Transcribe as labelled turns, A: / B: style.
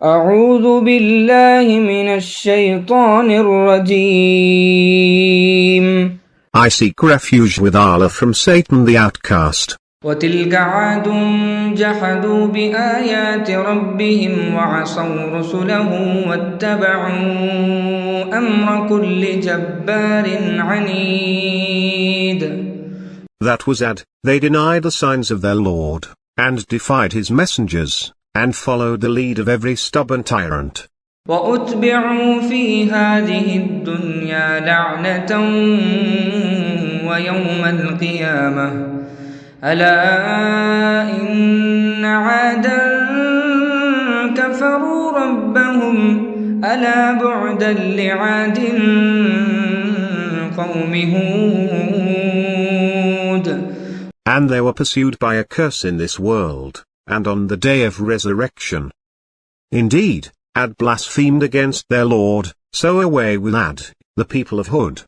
A: أعوذ بالله من الشيطان الرجيم.
B: I seek refuge with Allah from Satan the outcast.
A: وتلك عاد جحدوا بآيات ربهم وعصوا رسله واتبعوا أمر كل جبار عنيد.
B: That was Ad, they denied the signs of their Lord, and defied his messengers, and followed the lead of every stubborn tyrant.
A: وأتبعوا في هذه الدنيا لعنة ويوم القيامة ألا إن عادا كفروا ربهم ألا بعدا لعاد قوم هود.
B: And they were pursued by a curse in this world, and on the day of resurrection. Indeed, Ad blasphemed against their Lord, so away with Ad, the people of Hud.